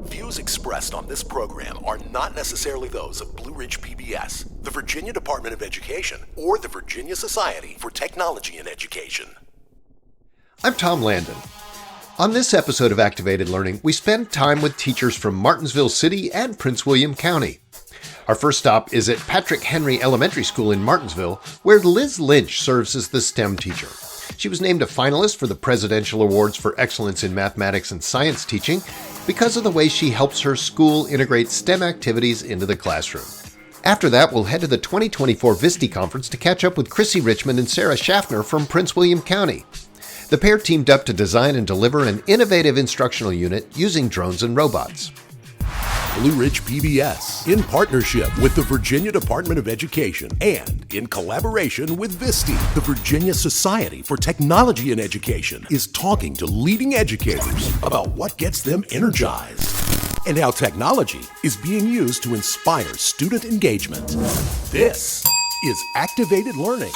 Views expressed on this program are not necessarily those of Blue Ridge PBS, the Virginia Department of Education, or the Virginia Society for Technology in Education. I'm Tom Landon. On this episode of Activated Learning, we spend time with teachers from Martinsville City and Prince William County. Our first stop is at Patrick Henry Elementary School in Martinsville, where Liz Lynch serves as the STEM teacher. She was named a finalist for the Presidential Awards for Excellence in Mathematics and Science Teaching because of the way she helps her school integrate STEM activities into the classroom. After that, we'll head to the 2024 VISTI Conference to catch up with Chrissy Richmond and Sarah Schaffner from Prince William County. The pair teamed up to design and deliver an innovative instructional unit using drones and robots. Blue Ridge PBS, in partnership with the Virginia Department of Education and in collaboration with VISTI, the Virginia Society for Technology in Education, is talking to leading educators about what gets them energized and how technology is being used to inspire student engagement. This is Activated Learning.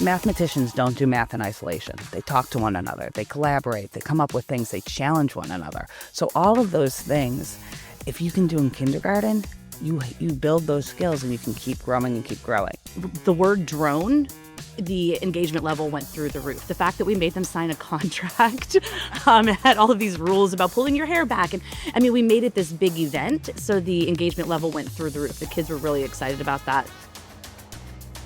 Mathematicians don't do math in isolation. They talk to one another, they collaborate, they come up with things, they challenge one another. So all of those things, if you can do in kindergarten, you build those skills and you can keep growing and keep growing. The word drone, the engagement level went through the roof. The fact that we made them sign a contract, had all of these rules about pulling your hair back. And I mean, we made it this big event, so the engagement level went through the roof. The kids were really excited about that.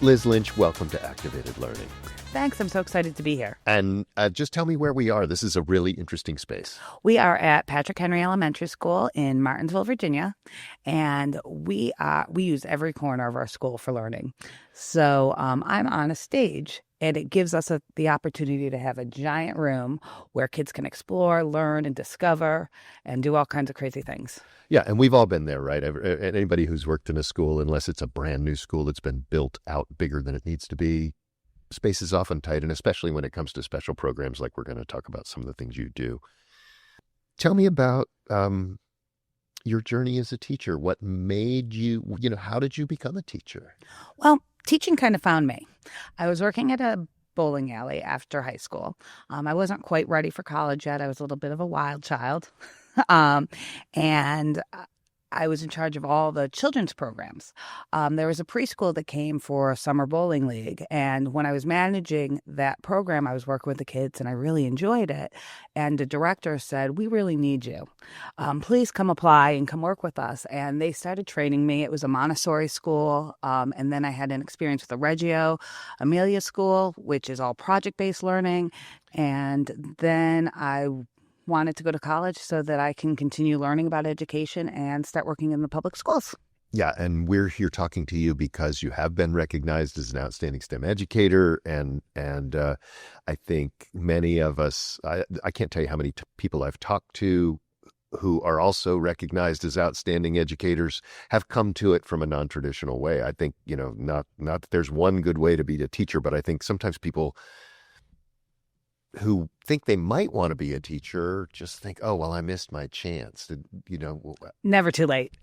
Liz Lynch, welcome to Activated Learning. Thanks, I'm so excited to be here. And just tell me where we are. This is a really interesting space. We are at Patrick Henry Elementary School in Martinsville, Virginia, and we use every corner of our school for learning. So I'm on a stage, and it gives us the opportunity to have a giant room where kids can explore, learn, and discover, and do all kinds of crazy things. Yeah, and we've all been there, right? Anybody who's worked in a school, unless it's a brand new school that's been built out bigger than it needs to be, space is often tight, and especially when it comes to special programs like we're going to talk about some of the things you do. Tell me about your journey as a teacher. What made you, how did you become a teacher? Well, teaching kind of found me. I was working at a bowling alley after high school. I wasn't quite ready for college yet. I was a little bit of a wild child. And I was in charge of all the children's programs. There was a preschool that came for a summer bowling league. And when I was managing that program, I was working with the kids and I really enjoyed it. And the director said, "We really need you. Please come apply and come work with us." And they started training me. It was a Montessori school. And then I had an experience with the Reggio Emilia School, which is all project-based learning. And then I wanted to go to college so that I can continue learning about education and start working in the public schools. Yeah, and we're here talking to you because you have been recognized as an outstanding STEM educator, and I think many of us, I can't tell you how many people I've talked to who are also recognized as outstanding educators have come to it from a non-traditional way. I think, not that there's one good way to be a teacher, but I think sometimes people who think they might want to be a teacher just think, "Oh, well, I missed my chance." Never too late.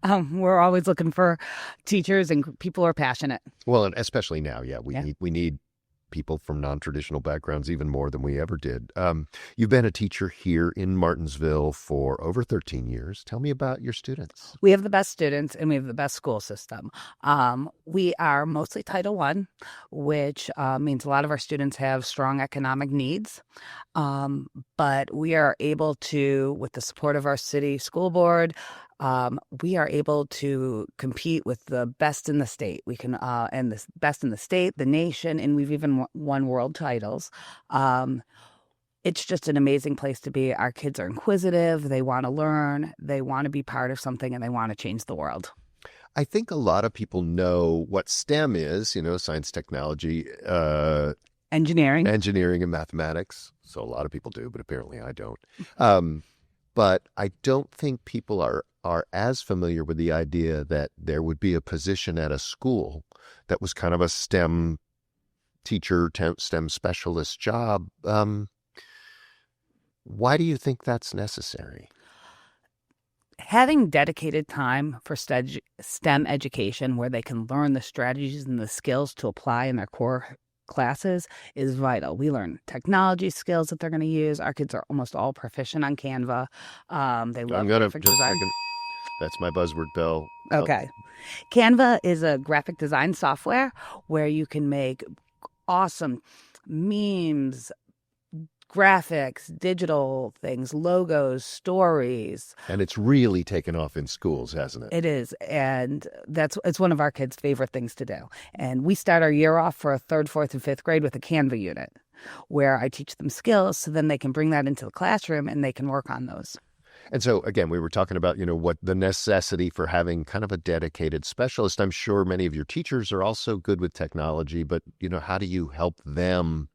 We're always looking for teachers and people who are passionate. Well, and especially now, we need people from non-traditional backgrounds even more than we ever did. You've been a teacher here in Martinsville for over 13 years. Tell me about your students. We have the best students and we have the best school system. We are mostly Title I, which means a lot of our students have strong economic needs. But we are able to, with the support of our city school board, we are able to compete with the best in the state. We can, and the best in the state, the nation, and we've even won world titles. It's just an amazing place to be. Our kids are inquisitive. They want to learn. They want to be part of something, and they want to change the world. I think a lot of people know what STEM is, science, technology, engineering and mathematics. So a lot of people do, but apparently I don't. But I don't think people are as familiar with the idea that there would be a position at a school that was kind of a STEM teacher, STEM specialist job. Why do you think that's necessary? Having dedicated time for STEM education where they can learn the strategies and the skills to apply in their core classes is vital. We learn technology skills that they're going to use. Our kids are almost all proficient on Canva. They love graphic design. That's my buzzword, Bill. Okay. Canva is a graphic design software where you can make awesome memes, graphics, digital things, logos, stories. And it's really taken off in schools, hasn't it? It is. And it's one of our kids' favorite things to do. And we start our year off for 3rd, 4th, and 5th grade with a Canva unit where I teach them skills so then they can bring that into the classroom and they can work on those. And so, again, we were talking about, what the necessity for having kind of a dedicated specialist. I'm sure many of your teachers are also good with technology, but, how do you help them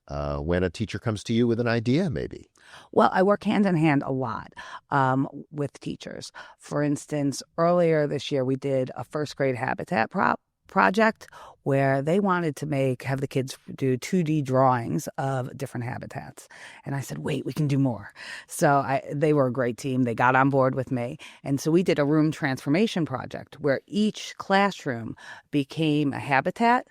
when a teacher comes to you with an idea, maybe? Well, I work hand in hand a lot with teachers. For instance, earlier this year, we did a 1st grade habitat project where they wanted to have the kids do 2D drawings of different habitats. And I said, wait, we can do more. So they were a great team. They got on board with me. And so we did a room transformation project where each classroom became a habitat.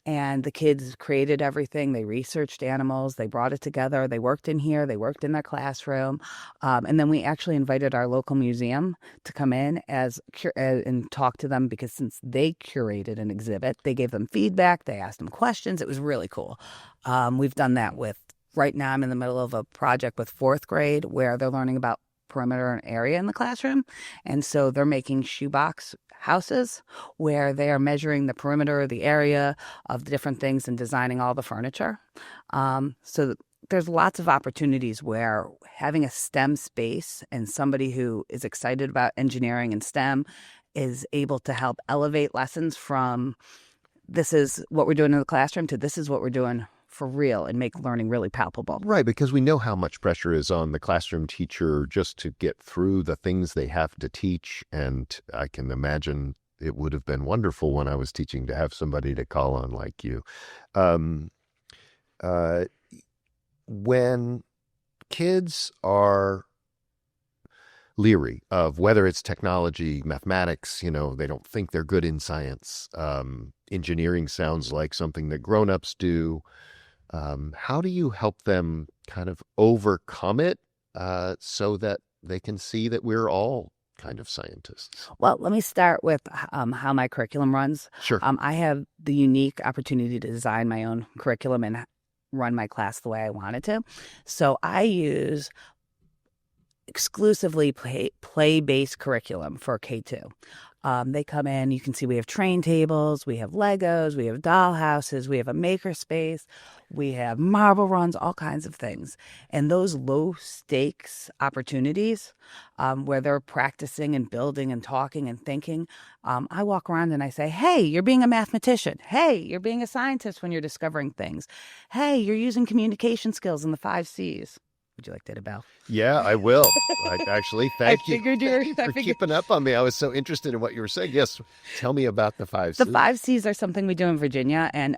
And the kids created everything. They researched animals. They brought it together. They worked in here. They worked in their classroom. And then we actually invited our local museum to come in and talk to them because since they curated an exhibit, they gave them feedback. They asked them questions. It was really cool. We've done that right now I'm in the middle of a project with 4th grade where they're learning about perimeter and area in the classroom. And so they're making shoebox houses where they are measuring the perimeter, the area of the different things and designing all the furniture. So there's lots of opportunities where having a STEM space and somebody who is excited about engineering and STEM is able to help elevate lessons from this is what we're doing in the classroom to this is what we're doing for real and make learning really palpable. Right, because we know how much pressure is on the classroom teacher just to get through the things they have to teach. And I can imagine it would have been wonderful when I was teaching to have somebody to call on like you. When kids are leery of whether it's technology, mathematics, they don't think they're good in science. Engineering sounds like something that grown-ups do. How do you help them kind of overcome it so that they can see that we're all kind of scientists? Well, let me start with how my curriculum runs. Sure. I have the unique opportunity to design my own curriculum and run my class the way I wanted to. So I use exclusively play-based curriculum for K2. They come in, you can see we have train tables, we have Legos, we have doll houses, we have a maker space, we have marble runs, all kinds of things. And those low stakes opportunities where they're practicing and building and talking and thinking, I walk around and I say, hey, you're being a mathematician. Hey, you're being a scientist when you're discovering things. Hey, you're using communication skills in the 5 C's. Would you like that, Bell? Yeah, I will. Actually, thank you. For keeping up on me. I was so interested in what you were saying. Yes, tell me about the 5 C's. The 5 C's are something we do in Virginia and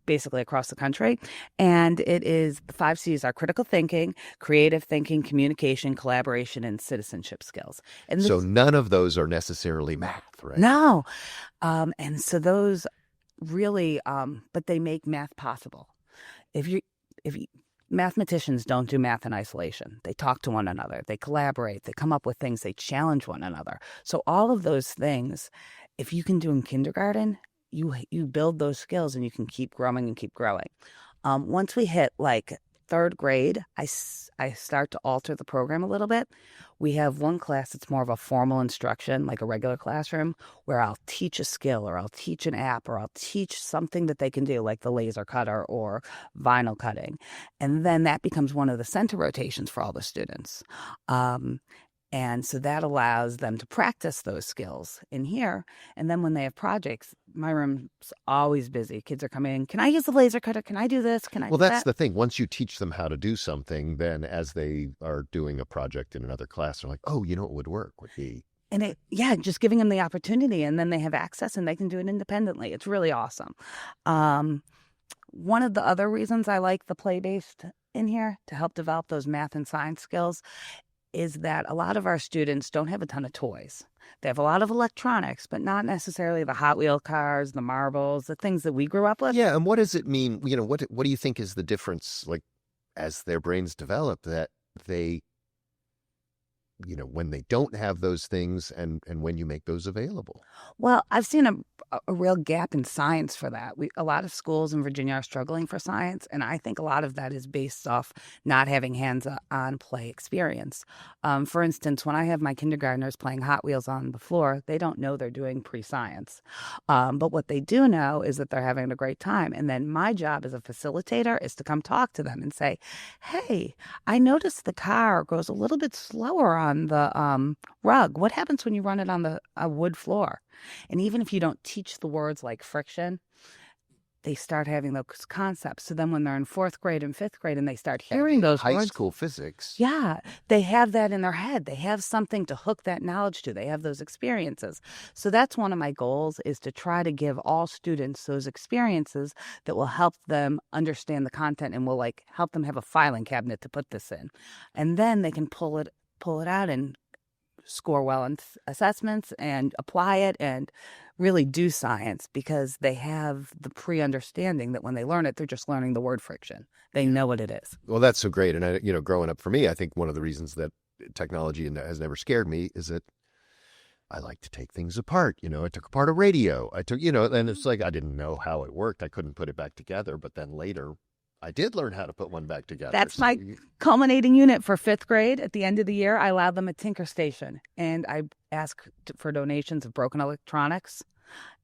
basically across the country. And the 5 C's are critical thinking, creative thinking, communication, collaboration, and citizenship skills. And so none of those are necessarily math, right? No. And so those really, but they make math possible. Mathematicians don't do math in isolation. They talk to one another. They collaborate. They come up with things. They challenge one another. So all of those things, if you can do in kindergarten, you build those skills and you can keep growing and keep growing. Once we hit like 3rd grade, I start to alter the program a little bit. We have one class that's more of a formal instruction, like a regular classroom, where I'll teach a skill or I'll teach an app or I'll teach something that they can do, like the laser cutter or vinyl cutting. And then that becomes one of the center rotations for all the students. And so that allows them to practice those skills in here. And then when they have projects, my room's always busy. Kids are coming in. Can I use the laser cutter? Can I do this? Can I do that? Well, that's the thing. Once you teach them how to do something, then as they are doing a project in another class, they're like, oh, what would work would be. And just giving them the opportunity, and then they have access and they can do it independently. It's really awesome. One of the other reasons I like the play-based in here to help develop those math and science skills is that a lot of our students don't have a ton of toys. They have a lot of electronics, but not necessarily the Hot Wheel cars, the marbles, the things that we grew up with. Yeah, and what does it mean? What do you think is the difference, like, as their brains develop, that they, when they don't have those things and when you make those available? Well, I've seen a real gap in science for that. A lot of schools in Virginia are struggling for science, and I think a lot of that is based off not having hands-on play experience. For instance, when I have my kindergartners playing Hot Wheels on the floor, they don't know they're doing pre-science. But what they do know is that they're having a great time. And then my job as a facilitator is to come talk to them and say, hey, I noticed the car goes a little bit slower on the rug. What happens when you run it on the wood floor? And even if you don't teach the words like friction, they start having those concepts. So then when they're in 4th grade and 5th grade and they start hearing those high words, school physics. yeah, they have that in their head. They have something to hook that knowledge to. They have those experiences. So that's one of my goals, is to try to give all students those experiences that will help them understand the content and will help them have a filing cabinet to put this in. And then they can pull it out and score well on assessments and apply it and really do science, because they have the pre-understanding that when they learn it, they're just learning the word friction. They know what it is. Well, that's so great. And, growing up for me, I think one of the reasons that technology has never scared me is that I like to take things apart. I took apart a radio. And it's like I didn't know how it worked. I couldn't put it back together. But then later, I did learn how to put one back together. That's my culminating unit for 5th grade. At the end of the year, I allowed them a tinker station, and I ask for donations of broken electronics.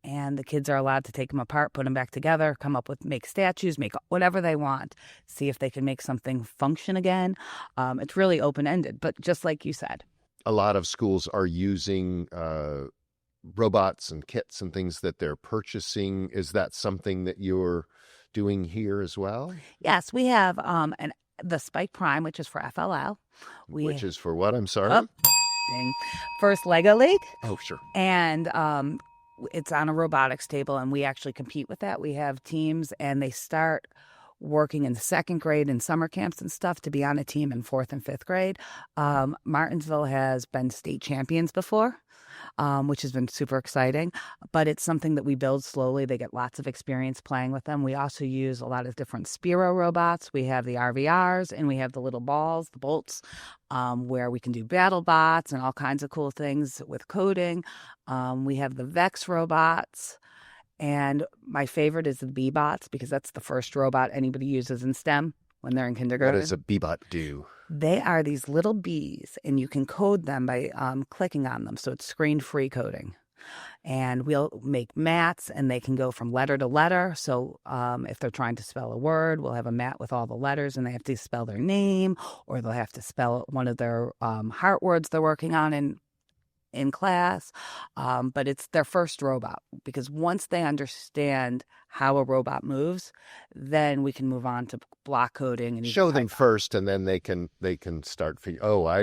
And the kids are allowed to take them apart, put them back together, make statues, make whatever they want, see if they can make something function again. It's really open-ended, but just like you said. A lot of schools are using robots and kits and things that they're purchasing. Is that something that you're doing here as well? Yes, we have the Spike Prime, which is for FLL. Which is for what? I'm sorry? Ding. First Lego League. Oh, sure. And it's on a robotics table, and we actually compete with that. We have teams, and they start working in the 2nd grade in summer camps and stuff to be on a team in 4th and 5th grade. Martinsville has been state champions before, which has been super exciting, but it's something that we build slowly. They get lots of experience playing with them. We also use a lot of different Spiro robots. We have the RVRs, and we have the little balls, the bolts, where we can do battle bots and all kinds of cool things with coding. We have the Vex robots. And my favorite is the B-bots, because that's the first robot anybody uses in STEM when they're in kindergarten. What does a B-bot do? They are these little bees, and you can code them by clicking on them. So it's screen-free coding. And we'll make mats, and they can go from letter to letter. So if they're trying to spell a word, we'll have a mat with all the letters, and they have to spell their name, or they'll have to spell one of their heart words they're working on in class. But it's their first robot, because once they understand how a robot moves, then we can move on to block coding and show them first, and then they can start figuring. Oh, I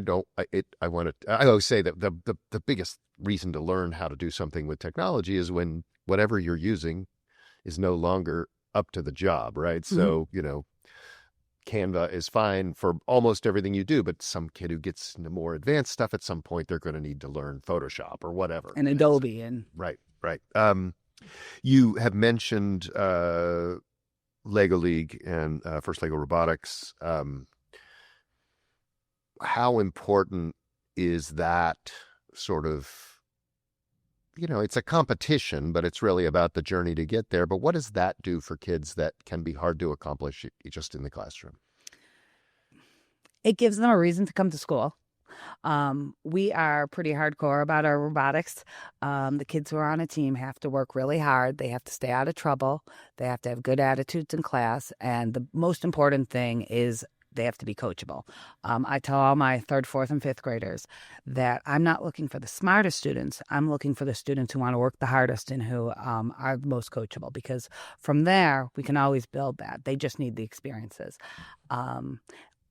want to. I always say that the biggest reason to learn how to do something with technology is when whatever you're using is no longer up to the job, right? Mm-hmm. So Canva is fine for almost everything you do, but some kid who gets into more advanced stuff, at some point they're going to need to learn Photoshop or whatever. And Adobe. Right. You have mentioned Lego League and First Lego Robotics. How important is that sort of, it's a competition, but it's really about the journey to get there. But what does that do for kids that can be hard to accomplish just in the classroom? It gives them a reason to come to school. We are pretty hardcore about our robotics. The kids who are on a team have to work really hard. They have to stay out of trouble. They have to have good attitudes in class. And the most important thing is they have to be coachable. I tell all my 3rd, 4th, and 5th graders that I'm not looking for the smartest students. I'm looking for the students who want to work the hardest and who are the most coachable, because from there, we can always build that. They just need the experiences.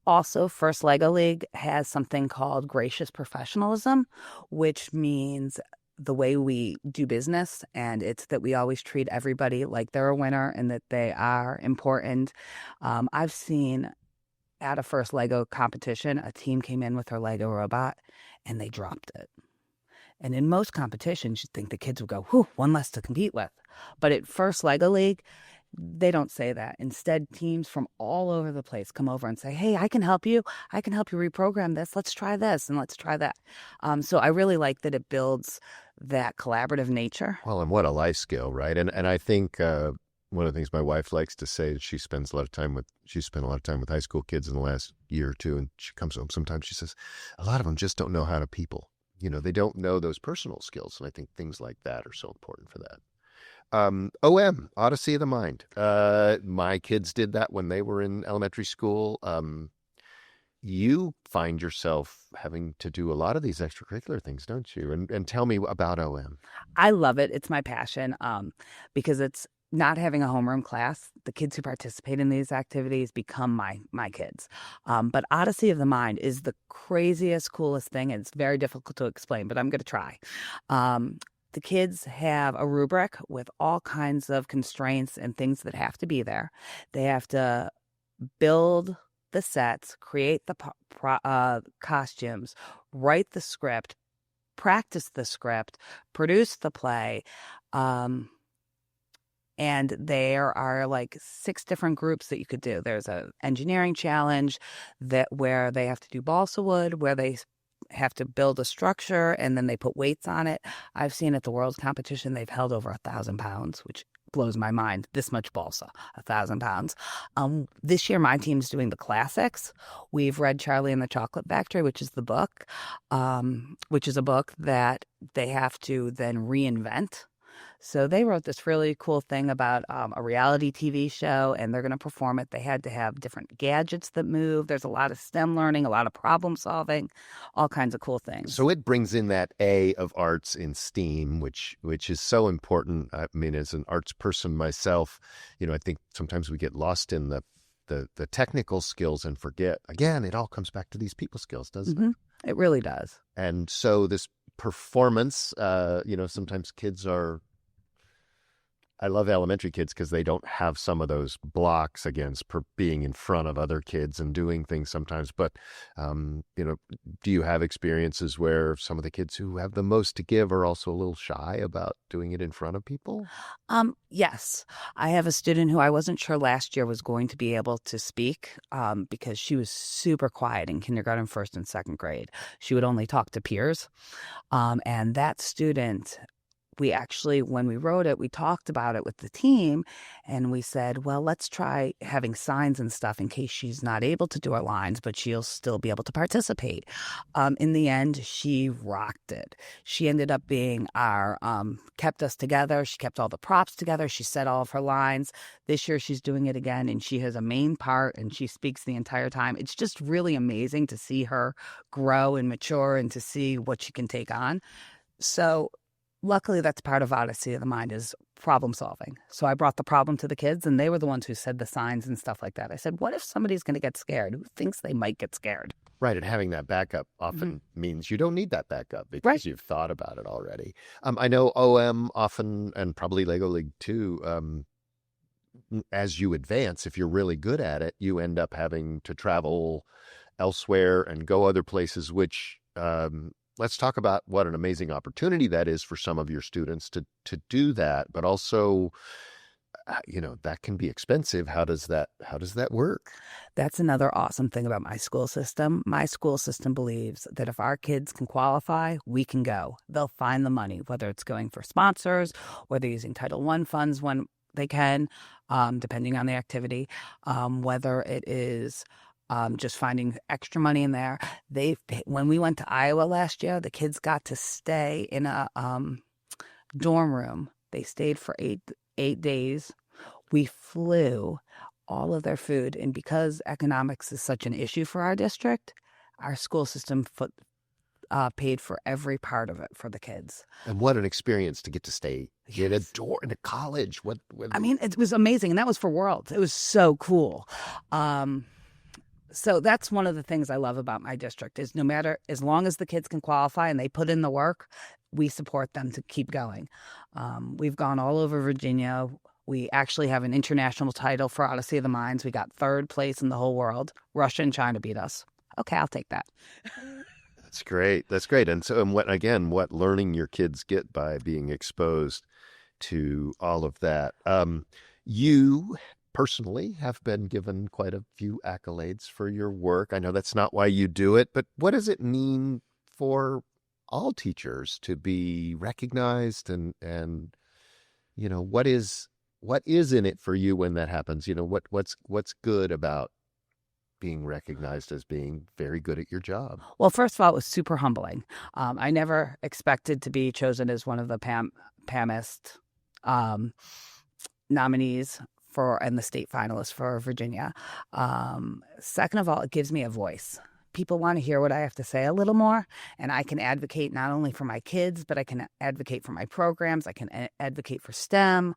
Also, First Lego League has something called gracious professionalism, which means the way we do business, and it's that we always treat everybody like they're a winner and that they are important. I've seen at a first Lego competition, a team came in with their Lego robot and they dropped it. And in most competitions, you'd think the kids would go, whew, one less to compete with. But at First Lego League, they don't say that. Instead, teams from all over the place come over and say, hey, I can help you. I can help you reprogram this. Let's try this and let's try that. So I really like that it builds that collaborative nature. Well, and what a life skill, right? And I think one of the things my wife likes to say is she's spent a lot of time with high school kids in the last year or two. And she comes home sometimes, she says, a lot of them just don't know how to people. They don't know those personal skills. And I think things like that are so important for that. OM, Odyssey of the Mind. My kids did that when they were in elementary school. You find yourself having to do a lot of these extracurricular things, don't you? And tell me about OM. I love it. It's my passion because it's not having a homeroom class. The kids who participate in these activities become my kids. But Odyssey of the Mind is the craziest, coolest thing. And it's very difficult to explain, but I'm going to try. The kids have a rubric with all kinds of constraints and things that have to be there. They have to build the sets, create the costumes, write the script, practice the script, produce the play. And there are like 6 different groups that you could do. There's an engineering challenge where they have to do balsa wood, where they have to build a structure and then they put weights on it. I've seen at the World Competition, they've held over 1,000 pounds, which blows my mind. This much balsa, 1,000 pounds. This year, my team's doing the classics. We've read Charlie and the Chocolate Factory, which is the book, which is a book that they have to then reinvent. So they wrote this really cool thing about a reality TV show, and they're going to perform it. They had to have different gadgets that move. There's a lot of STEM learning, a lot of problem solving, all kinds of cool things. So it brings in that A of arts in STEAM, which is so important. I mean, as an arts person myself, I think sometimes we get lost in the technical skills and forget. Again, it all comes back to these people skills, doesn't it? It really does. And so this performance, sometimes kids are... I love elementary kids because they don't have some of those blocks against being in front of other kids and doing things sometimes. But, do you have experiences where some of the kids who have the most to give are also a little shy about doing it in front of people? Yes. I have a student who I wasn't sure last year was going to be able to speak because she was super quiet in kindergarten, first and second grade. She would only talk to peers. And that student... we actually, when we wrote it, we talked about it with the team and we said, well, let's try having signs and stuff in case she's not able to do her lines, but she'll still be able to participate. In the end, she rocked it. She ended up being kept us together. She kept all the props together. She said all of her lines. This year she's doing it again and she has a main part and she speaks the entire time. It's just really amazing to see her grow and mature and to see what she can take on. So luckily, that's part of Odyssey of the Mind is problem solving. So I brought the problem to the kids, and they were the ones who said the signs and stuff like that. I said, what if somebody's going to get scared? Who thinks they might get scared? Right, and having that backup often means you don't need that backup because you've thought about it already. I know OM often, and probably Lego League too, as you advance, if you're really good at it, you end up having to travel elsewhere and go other places, which... let's talk about what an amazing opportunity that is for some of your students to do that, but also, that can be expensive. How does that work? That's another awesome thing about my school system. My school system believes that if our kids can qualify, we can go. They'll find the money, whether it's going for sponsors, whether using Title I funds when they can, depending on the activity, whether it is... just finding extra money in there. When we went to Iowa last year, the kids got to stay in a dorm room. They stayed for eight days. We flew all of their food. And because economics is such an issue for our district, our school system paid for every part of it for the kids. And what an experience to get to stay in a college. I mean, it was amazing. And that was for Worlds. It was so cool. So that's one of the things I love about my district is no matter, as long as the kids can qualify and they put in the work, we support them to keep going. We've gone all over Virginia. We actually have an international title for Odyssey of the Minds. We got 3rd place in the whole world. Russia and China beat us. Okay, I'll take that. That's great. That's great. And so, and what learning your kids get by being exposed to all of that. You personally have been given quite a few accolades for your work. I know that's not why you do it, but what does it mean for all teachers to be recognized, and what is in it for you when that happens? What's good about being recognized as being very good at your job? Well, first of all, it was super humbling. I never expected to be chosen as one of the PAMist nominees and the state finalist for Virginia. Second of all, it gives me a voice. People want to hear what I have to say a little more, and I can advocate not only for my kids, but I can advocate for my programs. I can advocate for STEM.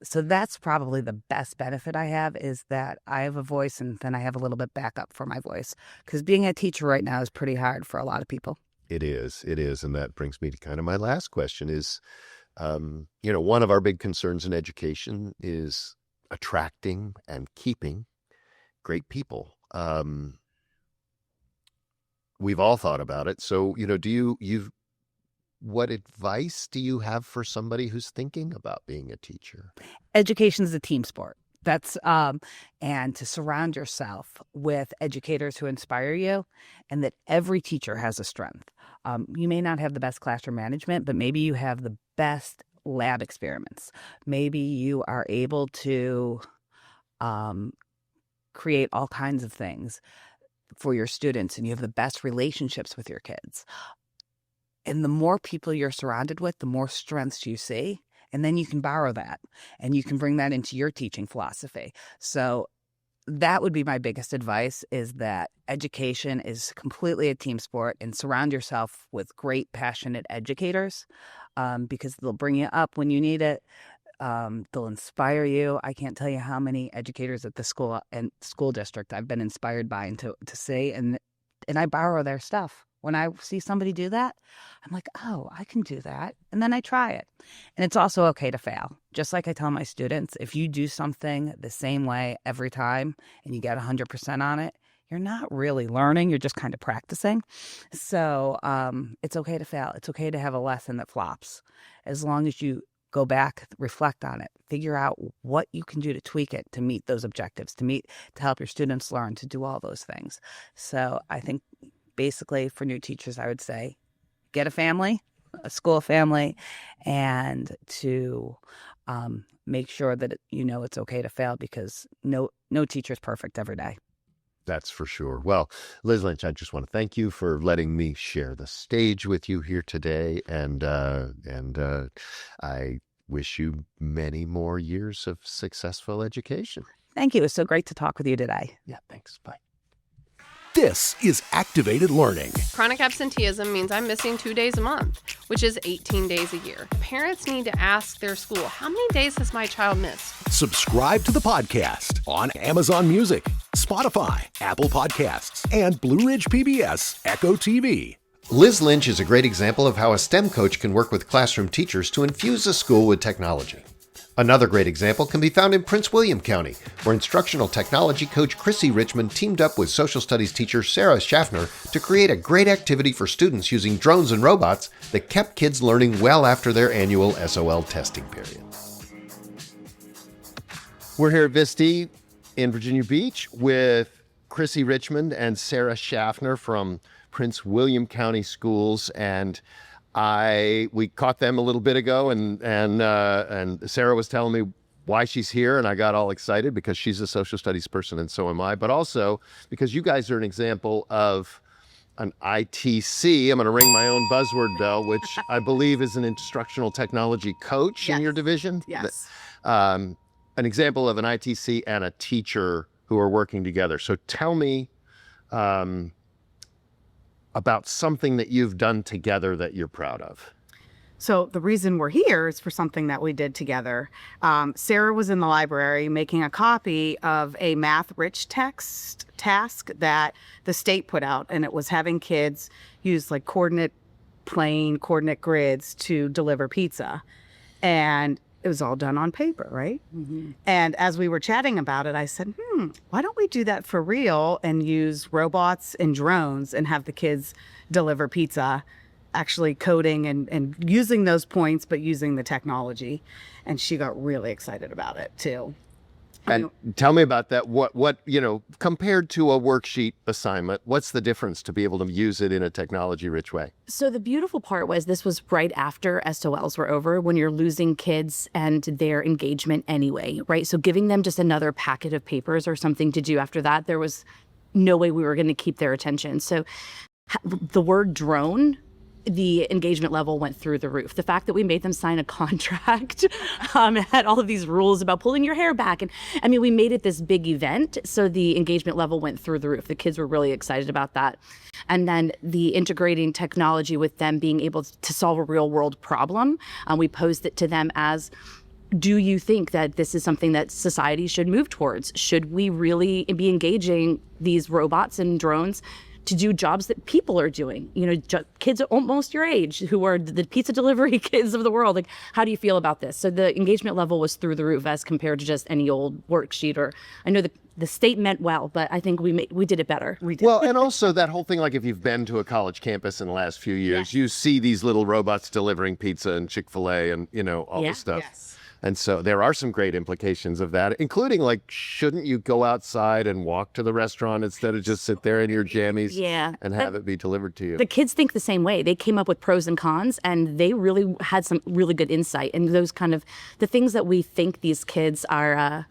So that's probably the best benefit I have, is that I have a voice, and then I have a little bit backup for my voice, because being a teacher right now is pretty hard for a lot of people. It is. And that brings me to kind of my last question is, one of our big concerns in education is attracting and keeping great people. We've all thought about it. So, what advice do you have for somebody who's thinking about being a teacher? Education is a team sport. That's and to surround yourself with educators who inspire you, and that every teacher has a strength. You may not have the best classroom management, but maybe you have the best lab experiments. Maybe you are able to create all kinds of things for your students, and you have the best relationships with your kids. And the more people you're surrounded with, the more strengths you see. And then you can borrow that, and you can bring that into your teaching philosophy. So that would be my biggest advice, is that education is completely a team sport, and surround yourself with great, passionate educators, because they'll bring you up when you need it. They'll inspire you. I can't tell you how many educators at the school and school district I've been inspired by and to see, and I borrow their stuff. When I see somebody do that, I'm like, oh, I can do that. And then I try it. And it's also okay to fail. Just like I tell my students, if you do something the same way every time and you get 100% on it, you're not really learning. You're just kind of practicing. So it's okay to fail. It's okay to have a lesson that flops, as long as you go back, reflect on it, figure out what you can do to tweak it to meet those objectives, to help your students learn, to do all those things. So I think basically for new teachers, I would say get a family, a school family, and to make sure that it's okay to fail, because no teacher's perfect every day. That's for sure. Well, Liz Lynch, I just want to thank you for letting me share the stage with you here today, and I wish you many more years of successful education. Thank you. It was so great to talk with you today. Yeah, thanks. Bye. This is Activated Learning. Chronic absenteeism means I'm missing 2 days a month, which is 18 days a year. Parents need to ask their school, how many days has my child missed? Subscribe to the podcast on Amazon Music, Spotify, Apple Podcasts, and Blue Ridge PBS Echo TV. Liz Lynch is a great example of how a STEM coach can work with classroom teachers to infuse a school with technology. Another great example can be found in Prince William County, where instructional technology coach Chrissy Richmond teamed up with social studies teacher Sarah Schaffner to create a great activity for students using drones and robots that kept kids learning well after their annual SOL testing period. We're here at Visti in Virginia Beach with Chrissy Richmond and Sarah Schaffner from Prince William County Schools, and we caught them a little bit ago, and Sarah was telling me why she's here, and I got all excited because she's a social studies person, and so am I, but also because you guys are an example of an ITC. I'm going to ring my own buzzword bell, which I believe is an instructional technology coach in your division. Yes. An example of an ITC and a teacher who are working together. So tell me about something that you've done together that you're proud of. So the reason we're here is for something that we did together. Sarah was in the library making a copy of a math-rich text task that the state put out, and it was having kids use coordinate grids to deliver pizza. And it was all done on paper, right? And as we were chatting about it, I said, why don't we do that for real and use robots and drones and have the kids deliver pizza, actually coding and using those points, but using the technology. And she got really excited about it too. And tell me about that. What compared to a worksheet assignment, what's the difference to be able to use it in a technology-rich way? So the beautiful part was this was right after SOLs were over, when you're losing kids and their engagement anyway, right? So giving them just another packet of papers or something to do after that, there was no way we were going to keep their attention. So the word drone, the engagement level went through the roof. The fact that we made them sign a contract, had all of these rules about pulling your hair back. And I mean, we made it this big event. So the engagement level went through the roof. The kids were really excited about that. And then the integrating technology with them being able to solve a real world problem. We posed it to them as, do you think that this is something that society should move towards? Should we really be engaging these robots and drones to do jobs that people are doing, kids almost your age who are the pizza delivery kids of the world? Like, how do you feel about this? So the engagement level was through the roof as compared to just any old worksheet. Or I know the state meant well, but I think we did it better. We did. Well, and also that whole thing, like if you've been to a college campus in the last few years, you see these little robots delivering pizza and Chick-fil-A and, all this stuff. Yes. And so there are some great implications of that, including like, shouldn't you go outside and walk to the restaurant instead of just sit there in your jammies and have it be delivered to you? The kids think the same way. They came up with pros and cons, and they really had some really good insight. And those kind of the things that we think these kids are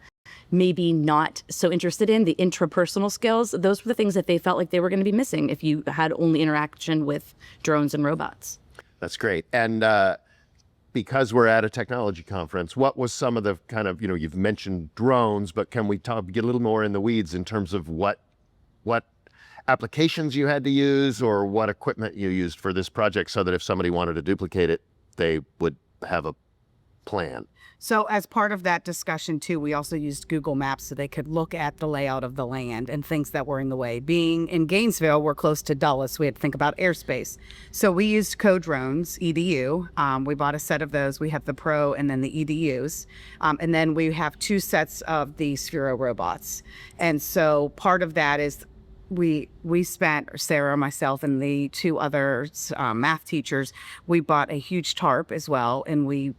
maybe not so interested in, the intrapersonal skills, those were the things that they felt like they were going to be missing if you had only interaction with drones and robots. That's great. And because we're at a technology conference, what was some of the kind of, you've mentioned drones, but can we get a little more in the weeds in terms of what applications you had to use or what equipment you used for this project so that if somebody wanted to duplicate it, they would have a plan? So as part of that discussion too, we also used Google Maps so they could look at the layout of the land and things that were in the way. Being in Gainesville, we're close to Dulles. We had to think about airspace. So we used Co-Drones, EDU. We bought a set of those. We have the Pro and then the EDUs. And then we have 2 sets of the Sphero robots. And so part of that is we spent, Sarah, myself, and the 2 other math teachers, we bought a huge tarp as well, and we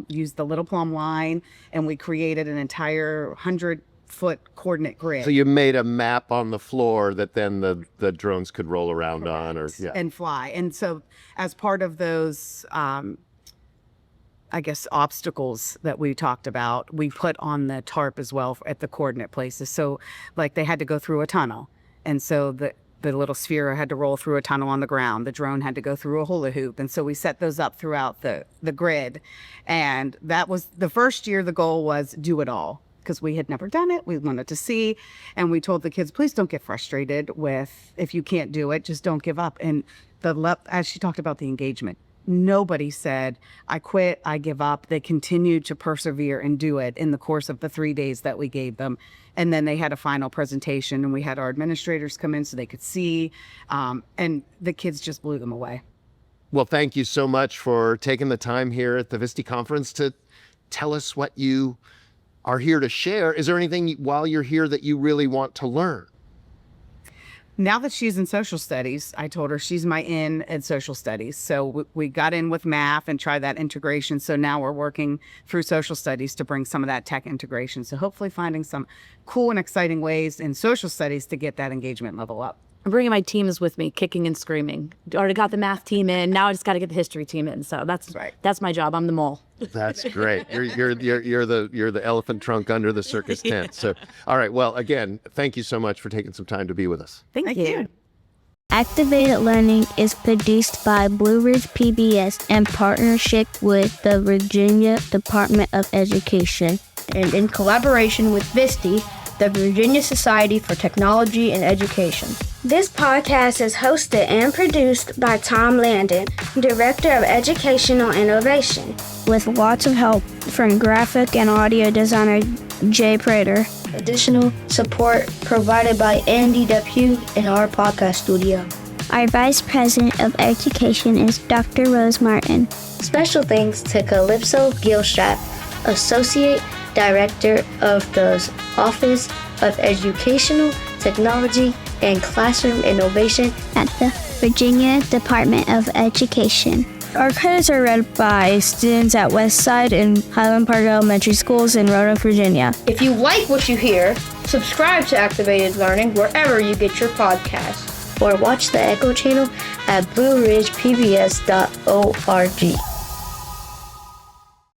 used the little plumb line, and we created an entire 100-foot coordinate grid. So you made a map on the floor that then the drones could roll around on and fly. And so as part of those, obstacles that we talked about, we put on the tarp as well at the coordinate places. So like they had to go through a tunnel. And so the little Sphero had to roll through a tunnel on the ground. The drone had to go through a hula hoop. And so we set those up throughout the grid. And that was the first year. The goal was do it all because we had never done it. We wanted to see. And we told the kids, please don't get frustrated with if you can't do it, just don't give up. And as she talked about the engagement, nobody said, I quit, I give up. They continued to persevere and do it in the course of the 3 days that we gave them. And then they had a final presentation, and we had our administrators come in so they could see, and the kids just blew them away. Well, thank you so much for taking the time here at the VISTI conference to tell us what you are here to share. Is there anything while you're here that you really want to learn? Now that she's in social studies, I told her she's my in at social studies. So we got in with math and tried that integration. So now we're working through social studies to bring some of that tech integration. So hopefully finding some cool and exciting ways in social studies to get that engagement level up. I'm bringing my teams with me, kicking and screaming. Already got the math team in. Now I just got to get the history team in. So that's right. That's my job. I'm the mole. That's great. You're the elephant trunk under the circus tent. So, all right. Well, again, thank you so much for taking some time to be with us. Thank you. Activated Learning is produced by Blue Ridge PBS in partnership with the Virginia Department of Education and in collaboration with VISTI, the Virginia Society for Technology and Education. This podcast is hosted and produced by Tom Landon, Director of Educational Innovation, with lots of help from graphic and audio designer Jay Prater. Additional support provided by Andy Depew in our podcast studio. Our Vice President of Education is Dr. Rose Martin. Special thanks to Calypso Gilstrap Associate Director of the Office of Educational Technology and Classroom Innovation at the Virginia Department of Education. Our credits are read by students at Westside and Highland Park Elementary Schools in Roanoke, Virginia. If you like what you hear, subscribe to Activated Learning wherever you get your podcasts. Or watch the Echo channel at blueridgepbs.org.